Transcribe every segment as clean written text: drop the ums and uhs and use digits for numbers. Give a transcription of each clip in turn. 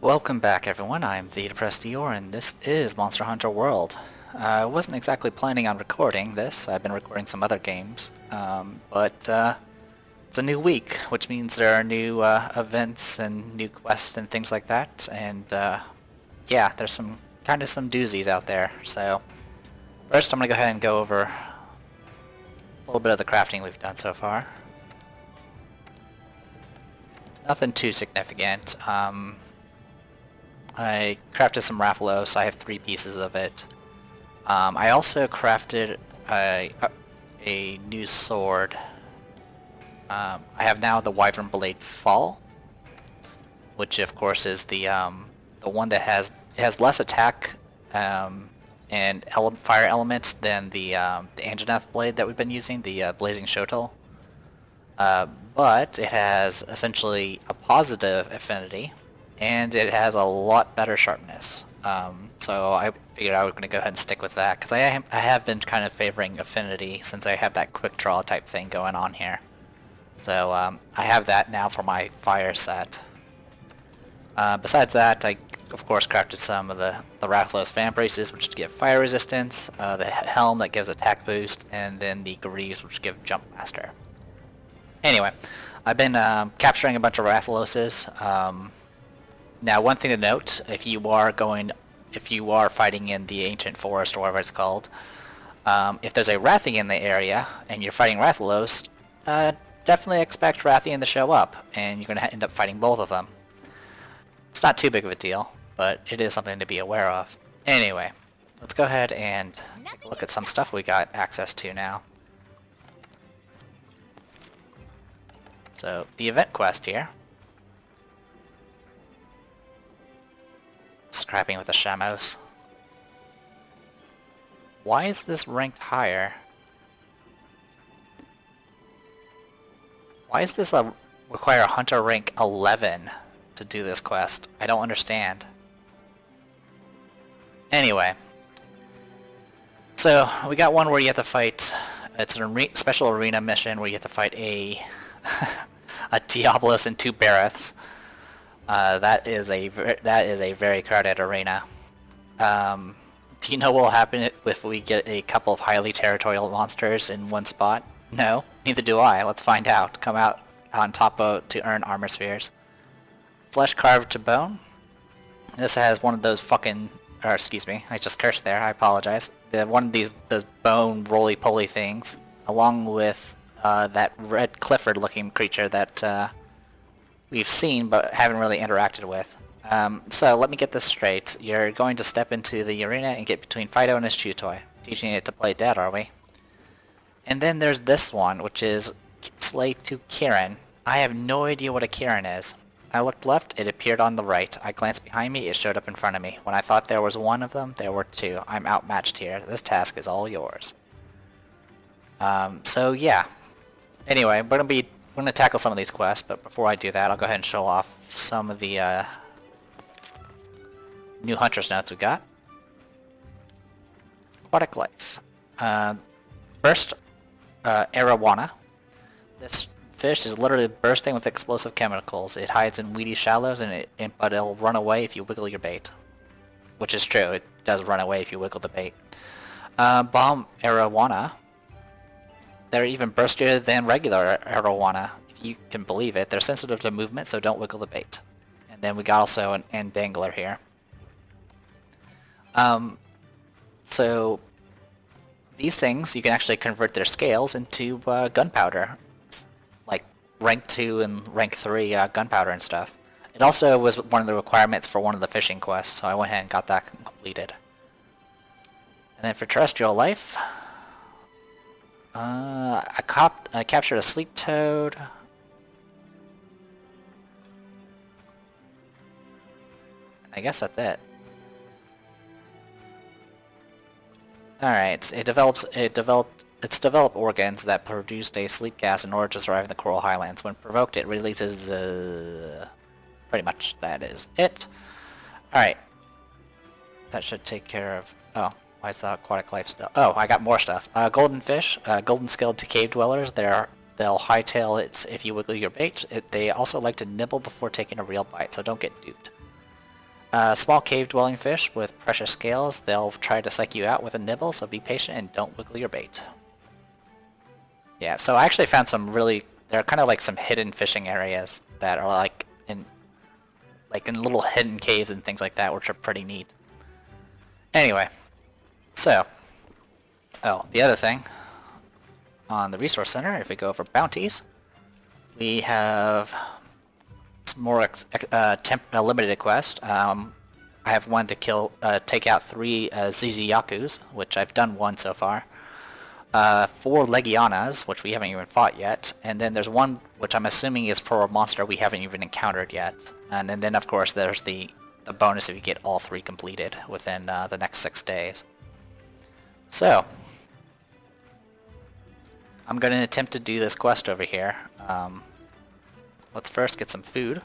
Welcome back everyone, I'm the Depressed Eeyore and this is Monster Hunter World. I wasn't exactly planning on recording this, I've been recording some other games, but it's a new week, which means there are new events and new quests and things like that, and yeah, there's some doozies out there. So first I'm going to go ahead and go over a little bit of the crafting we've done so far. Nothing too significant. I crafted some Rathalos, I have 3 pieces of it. I also crafted a new sword. I have now the Wyvern Blade Fall, which of course is the one that has less attack and fire elements than the Anjanath blade that we've been using, the Blazing Shotel. But it has essentially a positive affinity, and it has a lot better sharpness. So I figured I was going to go ahead and stick with that, because I have been kind of favoring affinity since I have that quick draw type thing going on here. So I have that now for my fire set. Besides that, I of course crafted some of the Rathalos fan braces, which give fire resistance, the helm that gives attack boost, and then the greaves, which give jump master. Anyway, I've been capturing a bunch of Rathaloses. Now, one thing to note, if you are fighting in the ancient forest or whatever it's called, if there's a Rathian in the area and you're fighting Rathalos, definitely expect Rathian to show up, and you're going to end up fighting both of them. It's not too big of a deal, but it is something to be aware of. Anyway, let's go ahead and take a look at some stuff we got access to now. So, the event quest here. Scrapping with the Shamos. Why is this ranked higher? Why is this require Hunter rank 11 to do this quest? I don't understand. Anyway. So, we got one where you have to fight... It's a special arena mission where you have to fight a Diablos and 2 Bariths. That is a very crowded arena. Do you know what will happen if we get a couple of highly territorial monsters in one spot? No, neither do I. Let's find out. Come out on top to earn armor spheres. Flesh carved to bone. This has one of those fucking... Or excuse me, I just cursed there. I apologize. One of those bone roly-poly things, along with that red Clifford-looking creature that we've seen but haven't really interacted with. So let me get this straight. You're going to step into the arena and get between Fido and his chew toy. Teaching it to play dead, are we? And then there's this one, which is Slay to Kirin. I have no idea what a Kirin is. I looked left, it appeared on the right. I glanced behind me, it showed up in front of me. When I thought there was one of them, there were 2. I'm outmatched here. This task is all yours. So yeah. Anyway, we're going to tackle some of these quests, but before I do that, I'll go ahead and show off some of the new Hunter's Notes we got. Aquatic Life. Burst Arowana. This fish is literally bursting with explosive chemicals. It hides in weedy shallows, but it'll run away if you wiggle your bait. Which is true, it does run away if you wiggle the bait. Bomb Arowana. They're even burstier than regular Arowana, if you can believe it. They're sensitive to movement, so don't wiggle the bait. And then we got also an end dangler here. So these things, you can actually convert their scales into gunpowder. It's like rank 2 and rank 3 gunpowder and stuff. It also was one of the requirements for one of the fishing quests, so I went ahead and got that completed. And then for terrestrial life... I captured a sleep toad. I guess that's it. Alright, it's developed organs that produced a sleep gas in order to survive in the Coral Highlands. When provoked, it releases, pretty much that is it. Alright. That should take care of... Oh. Why is the aquatic life still? Oh, I got more stuff. Golden fish, golden scaled to cave dwellers. They'll hightail it if you wiggle your bait. They also like to nibble before taking a real bite, so don't get duped. Small cave-dwelling fish with precious scales. They'll try to psych you out with a nibble, so be patient and don't wiggle your bait. Yeah, so I actually found some really... There are kind of like some hidden fishing areas that are like in little hidden caves and things like that, which are pretty neat. Anyway, so... Oh, the other thing, on the resource center, if we go over bounties, we have some more limited quest. I have one to take out 3 ZZ Yakus, which I've done 1 so far. 4 Legianas, which we haven't even fought yet, and then there's one which I'm assuming is for a monster we haven't even encountered yet. And then of course there's the bonus if you get all 3 completed within the next 6 days. So, I'm going to attempt to do this quest over here. Let's first get some food.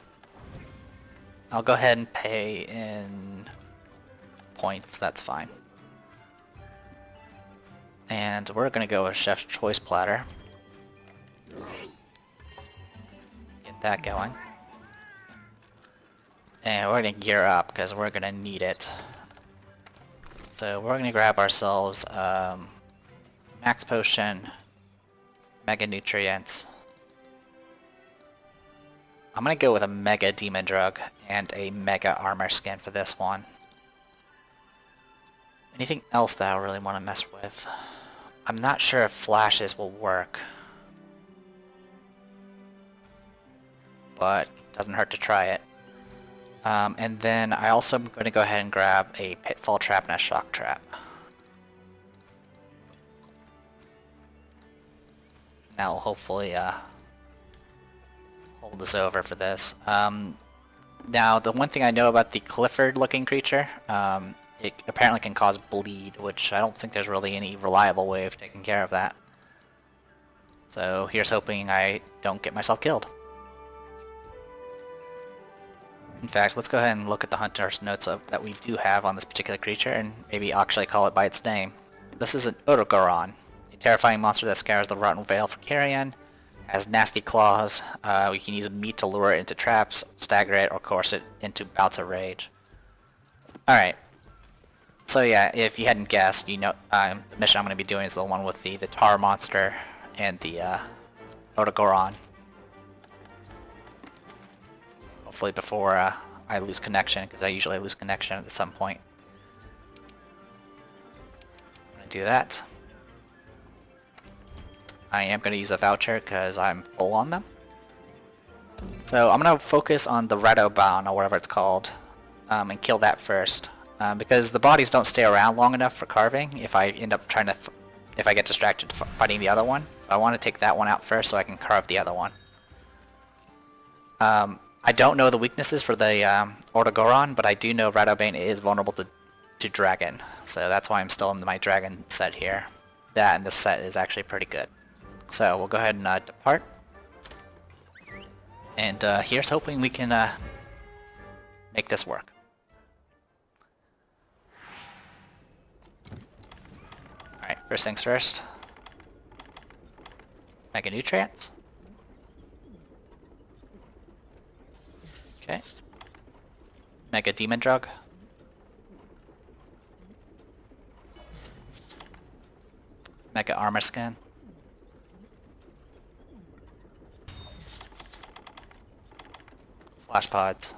I'll go ahead and pay in points, that's fine. And we're going to go with Chef's Choice Platter. Get that going. And we're going to gear up because we're going to need it. So we're going to grab ourselves Max Potion, Mega Nutrients. I'm going to go with a Mega Demon Drug and a Mega Armor Skin for this one. Anything else that I really want to mess with? I'm not sure if flashes will work, but it doesn't hurt to try it. And then I also am going to go ahead and grab a Pitfall Trap and a Shock Trap. That will hopefully hold us over for this. Now, the one thing I know about the Clifford-looking creature, it apparently can cause bleed, which I don't think there's really any reliable way of taking care of that. So here's hoping I don't get myself killed. In fact, let's go ahead and look at the hunter's notes that we do have on this particular creature, and maybe actually call it by its name. This is an Odogaron, a terrifying monster that scours the Rotten Vale for carrion, has nasty claws. We can use meat to lure it into traps, stagger it, or coerce it into bouts of rage. Alright. So yeah, if you hadn't guessed, you know the mission I'm going to be doing is the one with the tar monster and the Odogaron. Hopefully before I lose connection, because I usually lose connection at some point. I'm going to do that. I am going to use a voucher because I'm full on them. So I'm going to focus on the Radoban, or whatever it's called, and kill that first. Because the bodies don't stay around long enough for carving if I end up trying to... if I get distracted fighting the other one. So I want to take that one out first so I can carve the other one. I don't know the weaknesses for the Odogaron, but I do know Radobane is vulnerable to dragon. So that's why I'm still in my dragon set here. That and this set is actually pretty good. So we'll go ahead and depart. And here's hoping we can make this work. Alright, first things first. Mega Nutrients. Okay. Mega Demon Drug. Mega Armor Skin. Flash Pods.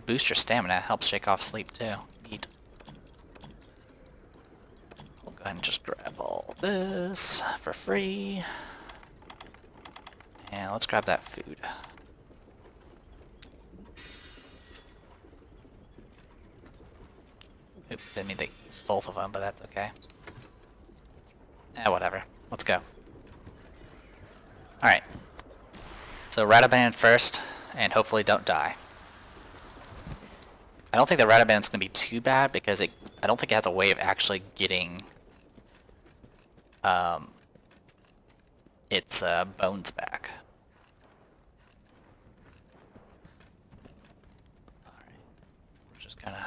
Boost your stamina. Helps shake off sleep too. Neat. We'll go ahead and just grab all this for free. And let's grab that food. Oop, didn't mean to eat both of them, but that's okay. Whatever. Let's go. Alright. So Radoban first, and hopefully don't die. I don't think the Radoban's going to be too bad, because I don't think it has a way of actually getting its bones back. Alright. We're just gonna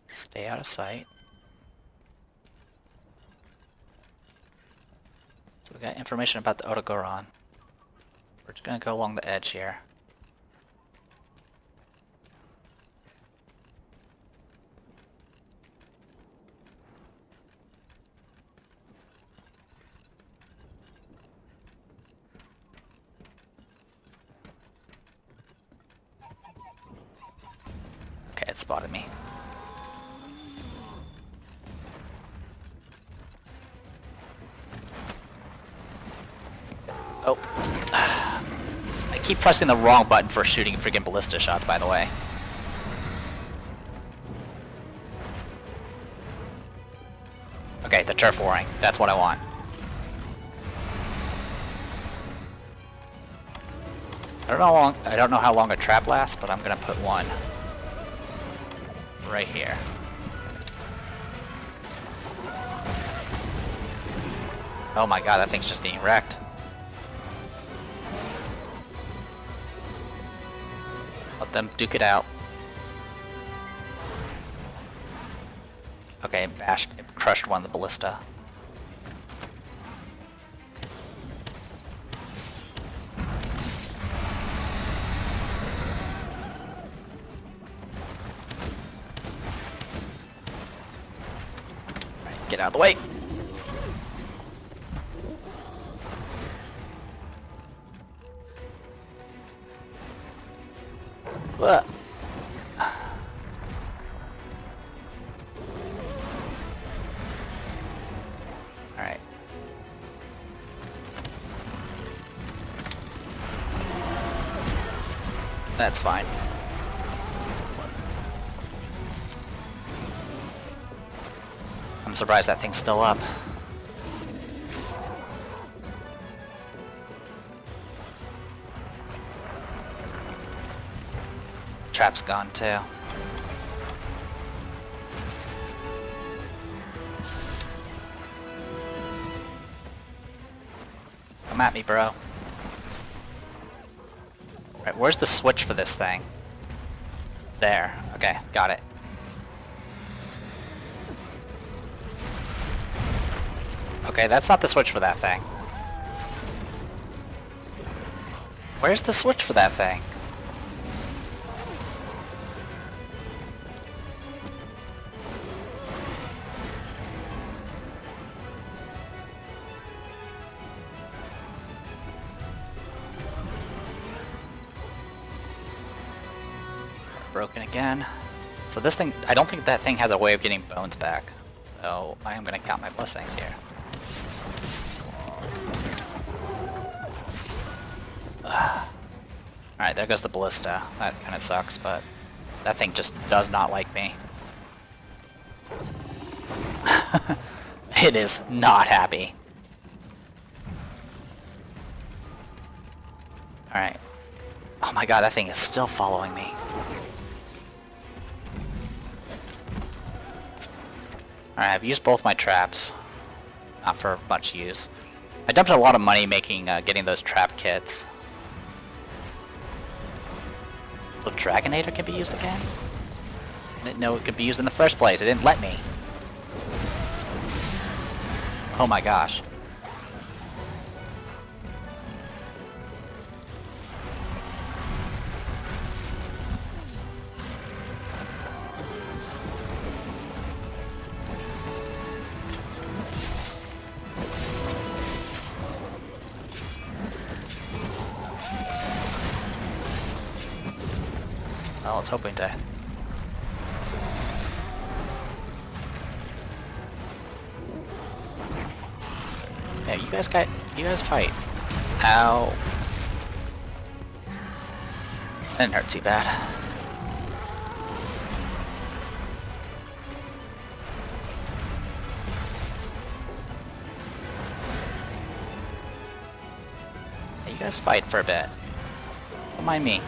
stay out of sight. So we got information about the Odogaron. We're just gonna go along the edge here. Okay, it spotted me. Oh. I keep pressing the wrong button for shooting freaking ballista shots, by the way. Okay, the turf warring. That's what I want. I don't know how long a trap lasts, but I'm gonna put one right here. Oh my god, that thing's just getting wrecked. Let them duke it out. Okay, it crushed one of the ballista. Alright, get out of the way. What? Alright. That's fine. I'm surprised that thing's still up. Trap's gone too. Come at me, bro. Right, where's the switch for this thing? It's there. Okay, got it. Okay, that's not the switch for that thing. Where's the switch for that thing? Broken again. So this thing, I don't think that thing has a way of getting bones back. So I am going to count my blessings here. Alright, there goes the ballista. That kind of sucks, but that thing just does not like me. It is not happy. Alright. Oh my god, that thing is still following me. Alright, I've used both my traps. Not for much use. I dumped a lot of money making, getting those trap kits. So Dragonator can be used again? I didn't know it could be used in the first place. It didn't let me. Oh my gosh. I was hoping to. Yeah, you guys fight. Ow. Didn't hurt too bad. Yeah, you guys fight for a bit. Don't mind me.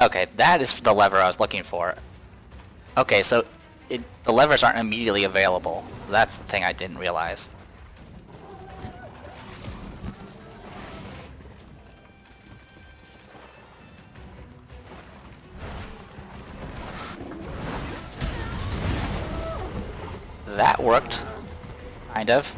Okay, that is the lever I was looking for. Okay, so the levers aren't immediately available. So that's the thing I didn't realize. That worked. Kind of.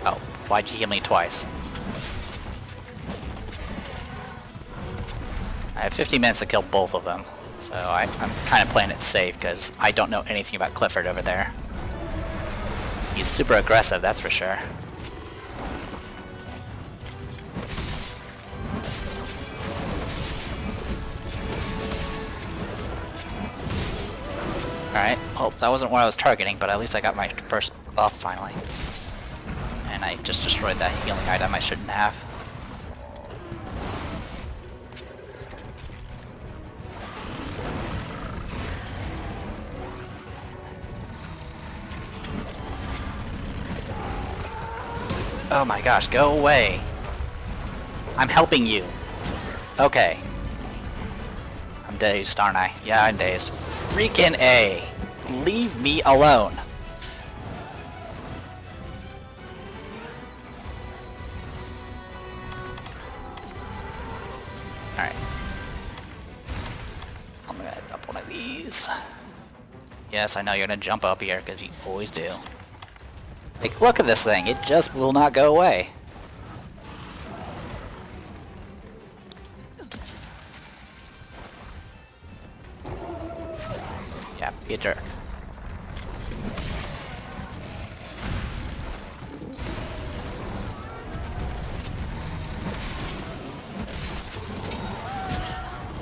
Oh, why'd you heal me twice? I have 50 minutes to kill both of them, so I'm kind of playing it safe because I don't know anything about Clifford over there. He's super aggressive, that's for sure. Alright, well, that wasn't what I was targeting, but at least I got my first buff finally. And I just destroyed that healing item I shouldn't have. Oh my gosh, go away! I'm helping you! Okay. I'm dazed, aren't I? Yeah, I'm dazed. Freaking A! Leave me alone! Alright. I'm gonna dump one of these. Yes, I know you're gonna jump up here, because you always do. Like, look at this thing, it just will not go away. Yeah, be a jerk.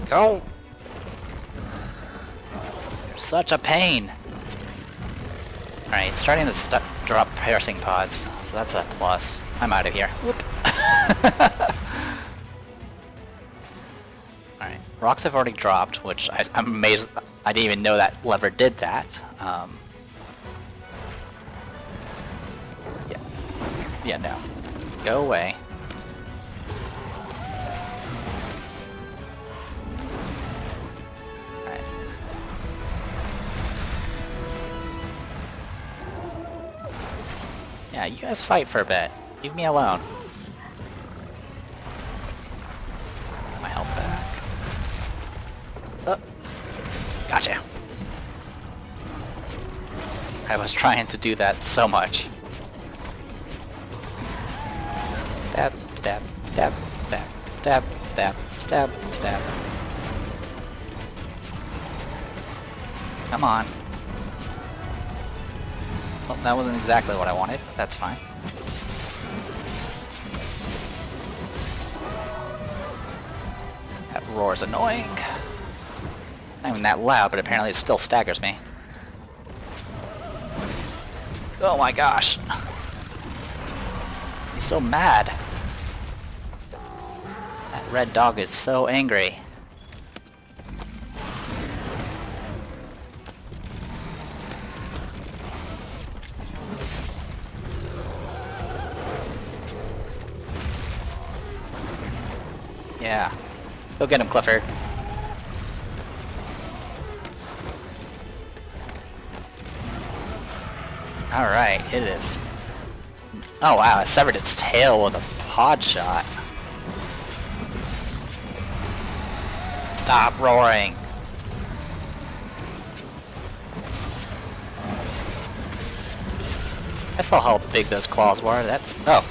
Go! You're such a pain! Alright, it's starting to drop piercing pods, so that's a plus. I'm out of here. Whoop! Alright, rocks have already dropped, which I'm amazed I didn't even know that lever did that. Yeah, no. Go away. Alright. Yeah, you guys fight for a bit. Leave me alone. My health back. Gotcha. I was trying to do that so much. Stab, stab, stab, stab, stab, stab, stab, stab. Come on. Well, that wasn't exactly what I wanted, but that's fine. That roar is annoying. It's not even that loud, but apparently it still staggers me. Oh my gosh. He's so mad. That red dog is so angry. Yeah. Go get him, Clifford. Alright, it is. Oh wow, I severed its tail with a pod shot. Stop roaring. I saw how big those claws were. That's... Oh.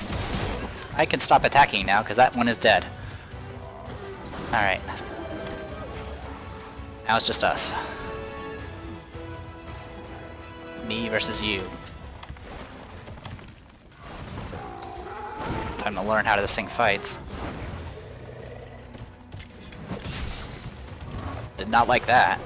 I can stop attacking now, because that one is dead. Alright. Now it's just us. Me versus you. Time to learn how this thing fights. Did not like that.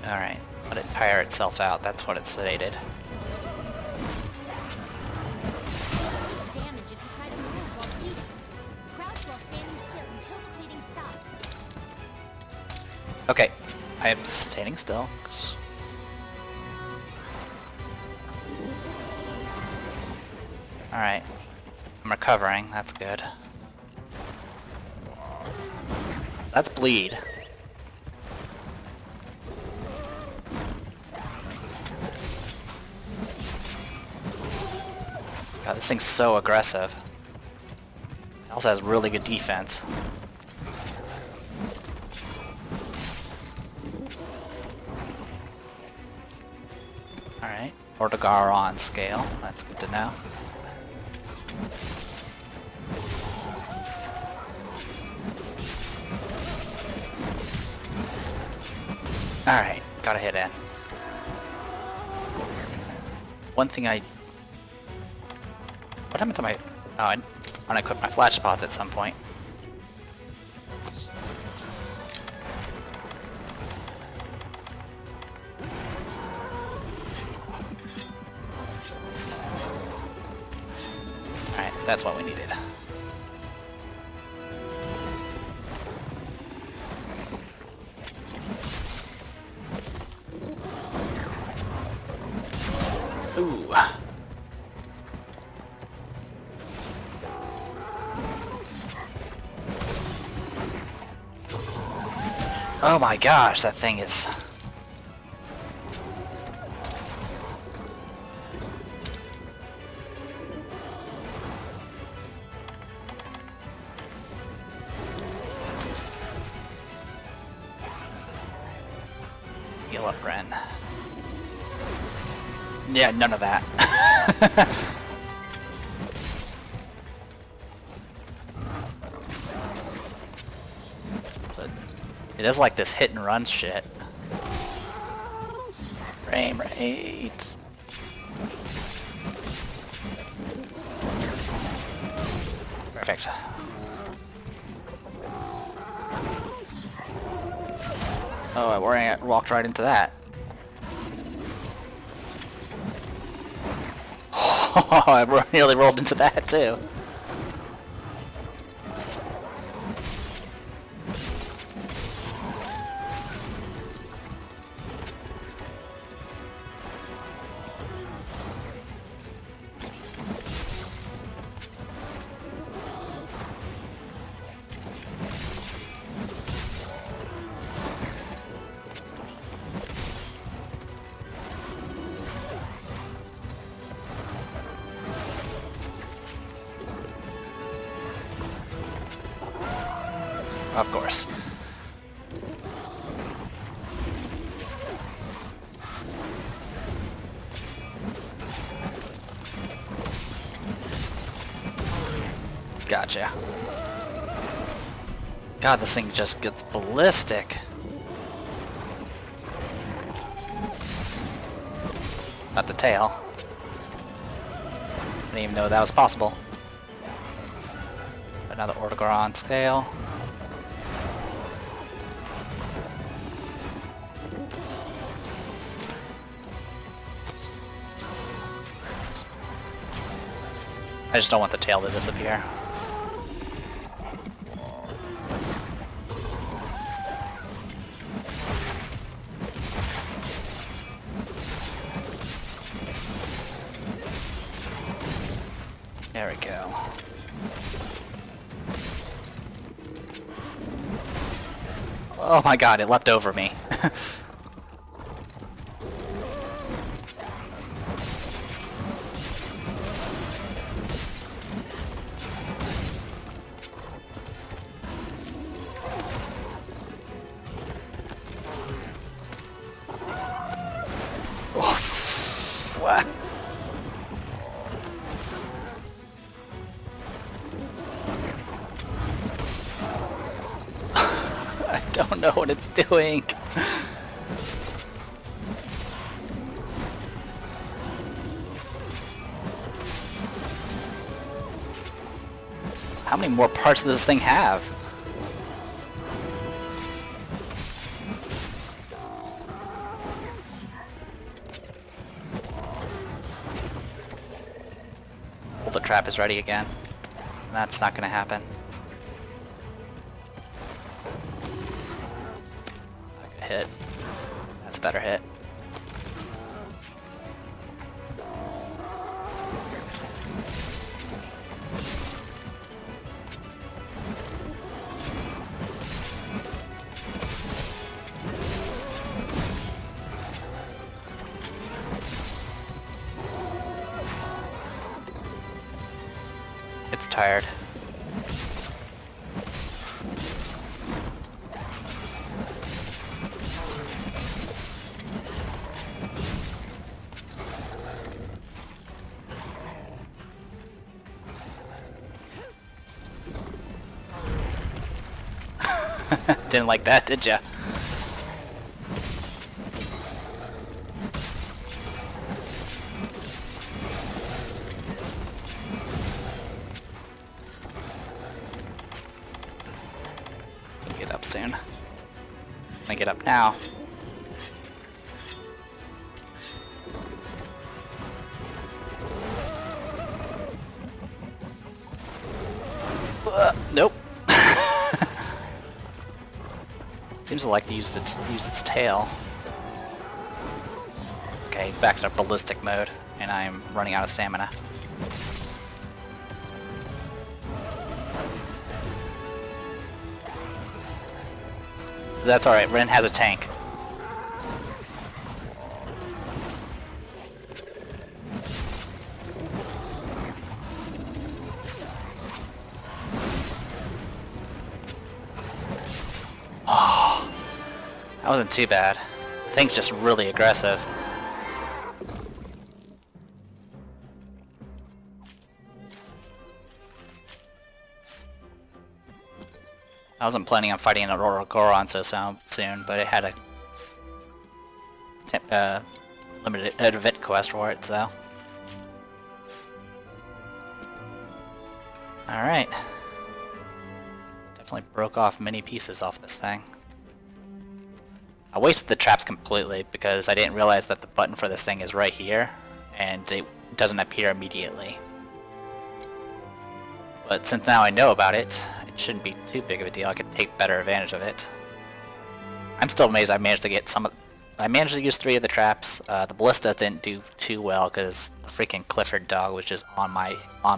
Alright, let it tire itself out, that's what it stated. Damage if you try to move while bleeding. Crouch while standing still until the bleeding stops. Okay, I am standing still. Alright, I'm recovering, that's good. That's bleed. God, this thing's so aggressive. It also has really good defense. Alright, Odogaron scale. That's good to know. Alright, gotta hit in. One thing I... What happened to my... Oh, I unequipped my flash pods at some point. Alright, that's what we needed. Ooh. Oh my gosh, that thing is... Heal up, Ren. Yeah, none of that. So it is like this hit and run shit. Frame rate. Perfect. Oh, I walked right into that. Oh, I nearly rolled into that too. Of course. Gotcha. God, this thing just gets ballistic. Not the tail. Didn't even know that was possible. Another Odogaron scale. I just don't want the tail to disappear. There we go. Oh my god, it leapt over me. What? I don't know what it's doing. How many more parts does this thing have? The trap is ready again. That's not gonna happen. Not gonna hit. That's a better hit. It's tired. Didn't like that, did ya? Get up soon. I get up now. Nope. Seems to like to use its tail. Okay, he's back to ballistic mode, and I'm running out of stamina. That's alright, Ren has a tank. Oh, that wasn't too bad. The thing's just really aggressive. I wasn't planning on fighting an Odogaron so soon, but it had a limited event quest for it, so. Alright. Definitely broke off many pieces off this thing. I wasted the traps completely because I didn't realize that the button for this thing is right here, and it doesn't appear immediately. But since now I know about it, it shouldn't be too big of a deal. I could take better advantage of it. I'm still amazed I managed to get some of... I managed to use 3 of the traps. The ballistas didn't do too well because the freaking Clifford dog was just on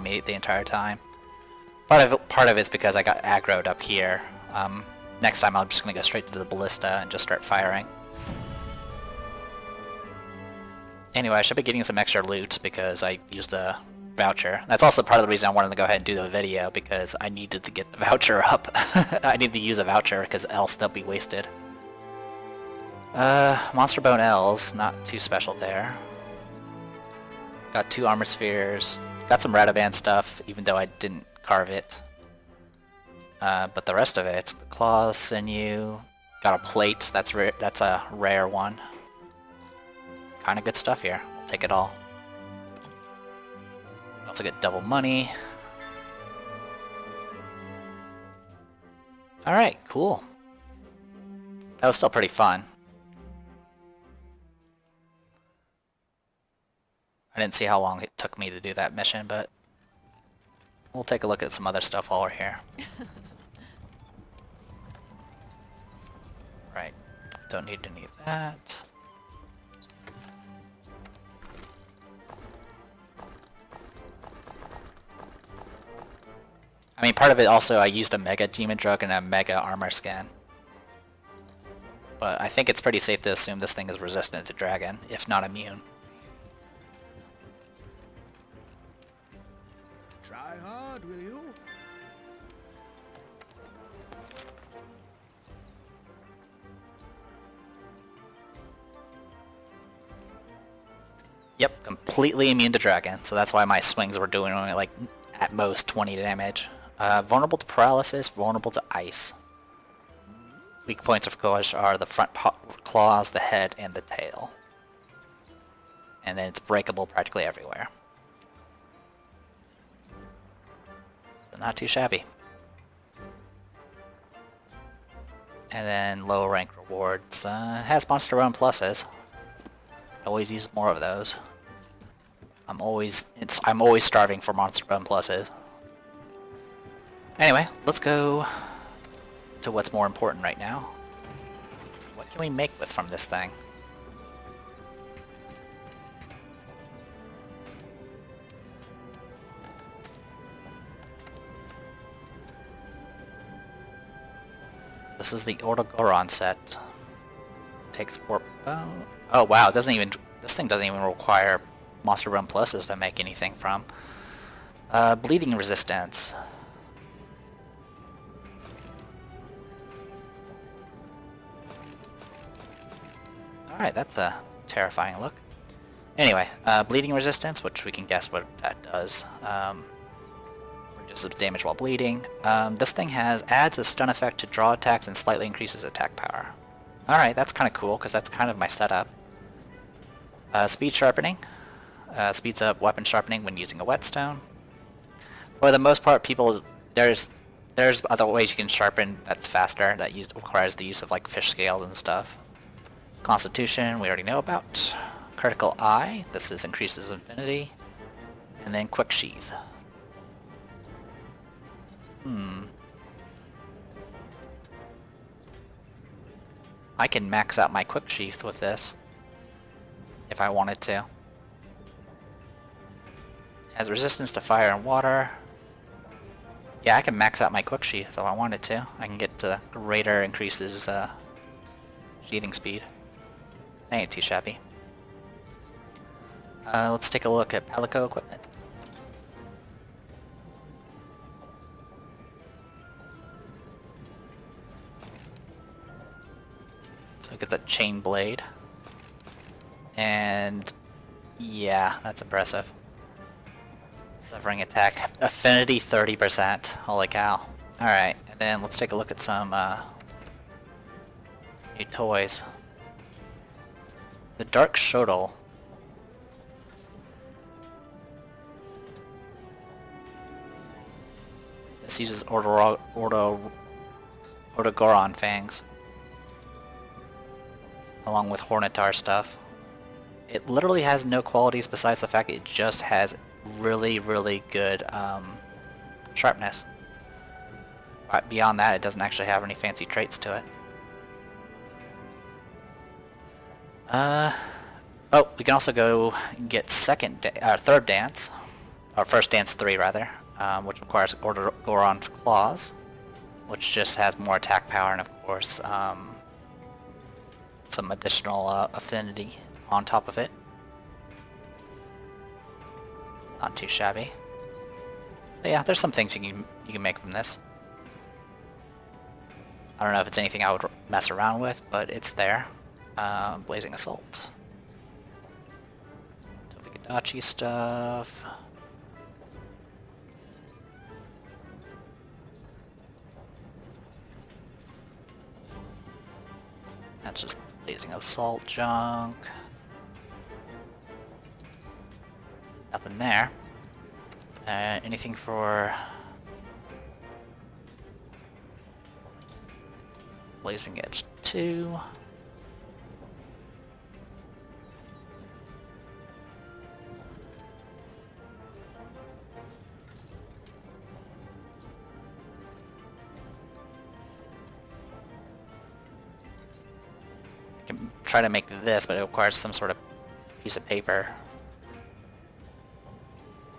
me the entire time. Part of it's because I got aggroed up here. Next time I'm just gonna go straight to the ballista and just start firing. Anyway, I should be getting some extra loot because I used a voucher. That's also part of the reason I wanted to go ahead and do the video, because I needed to get the voucher up. I need to use a voucher because else they'll be wasted. Monster Bone L's, not too special there. Got 2 armor spheres. Got some Radavan stuff, even though I didn't carve it. But the rest of it, the claws, sinew, got a plate, that's a rare one. Kinda good stuff here. I'll take it all. Also get double money. Alright, cool. That was still pretty fun. I didn't see how long it took me to do that mission, but we'll take a look at some other stuff while we're here. Right, don't need any of that. I mean, part of it also, I used a Mega Demon Drug and a Mega Armor Scan. But I think it's pretty safe to assume this thing is resistant to Dragon, if not immune. Try hard, will you? Yep, completely immune to Dragon, so that's why my swings were doing only like at most 20 damage. Vulnerable to paralysis, vulnerable to ice. Weak points of course are the front claws, the head, and the tail. And then it's breakable practically everywhere. So not too shabby. And then low rank rewards. Has monster run pluses. Always use more of those. I'm always starving for monster run pluses. Anyway, let's go to what's more important right now. What can we make from this thing? This is the Odogaron set. Takes warp bone. Oh wow, this thing doesn't even require monster run pluses to make anything from. Bleeding resistance. Alright, that's a terrifying look. Anyway, bleeding resistance, which we can guess what that does. Reduces damage while bleeding. This thing adds a stun effect to draw attacks and slightly increases attack power. Alright, that's kind of cool, because that's kind of my setup. Speed sharpening. Speeds up weapon sharpening when using a whetstone. For the most part, there's other ways you can sharpen that's faster, that requires the use of like fish scales and stuff. Constitution, we already know about. Critical Eye, this increases Infinity. And then Quick Sheath. I can max out my Quick Sheath with this, if I wanted to. Has resistance to fire and water. Yeah, I can max out my Quick Sheath if I wanted to. I can get to greater increases sheathing speed. That ain't too shabby. Let's take a look at Pelico equipment. So it gets a chain blade. And yeah, that's impressive. Suffering attack. Affinity 30%. Holy cow. Alright, and then let's take a look at some new toys. The Dark Shuttle. This uses Odogaron fangs. Along with Hornitar stuff. It literally has no qualities besides the fact it just has really, really good sharpness. But beyond that, it doesn't actually have any fancy traits to it. Oh, we can also go get third dance, or first dance 3 rather, which requires Odogaron claws, which just has more attack power and of course some additional affinity on top of it. Not too shabby. So yeah, there's some things you can make from this. I don't know if it's anything I would mess around with, but it's there. Blazing Assault. Tobigachi stuff. That's just Blazing Assault junk. Nothing there. Anything for Blazing Edge 2. I can try to make this, but it requires some sort of piece of paper.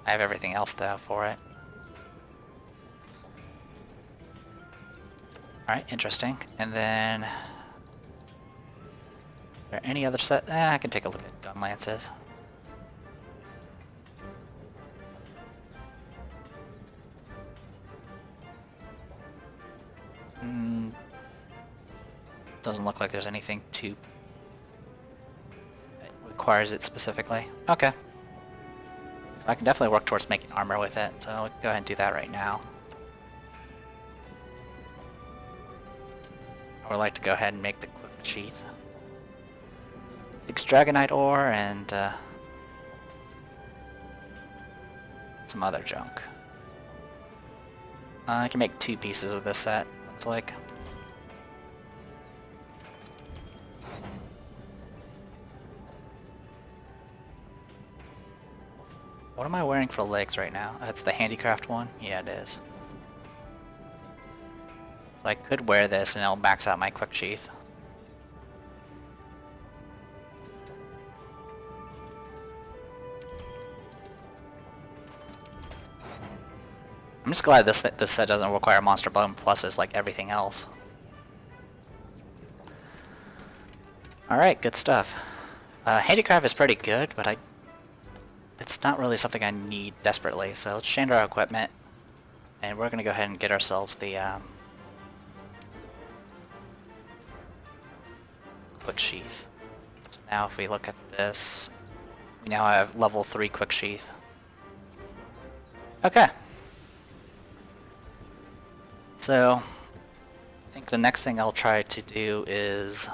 I have everything else though for it. Alright, interesting. And then... is there any other set? I can take a look at gun lances. Doesn't look like there's anything that requires it specifically. Okay. So I can definitely work towards making armor with it, so I'll go ahead and do that right now. I would like to go ahead and make the Quick Sheath. 6 Dragonite ore and some other junk. I can make 2 pieces of this set, looks like. What am I wearing for legs right now? That's the handicraft one? Yeah, it is. So I could wear this and it'll max out my Quick Sheath. I'm just glad this set doesn't require Monster Bone pluses like everything else. Alright, good stuff. Handicraft is pretty good, but it's not really something I need desperately, so let's change our equipment, and we're gonna go ahead and get ourselves the quick sheath. So now if we look at this, we now have level 3 quick sheath. Okay. So I think the next thing I'll try to do is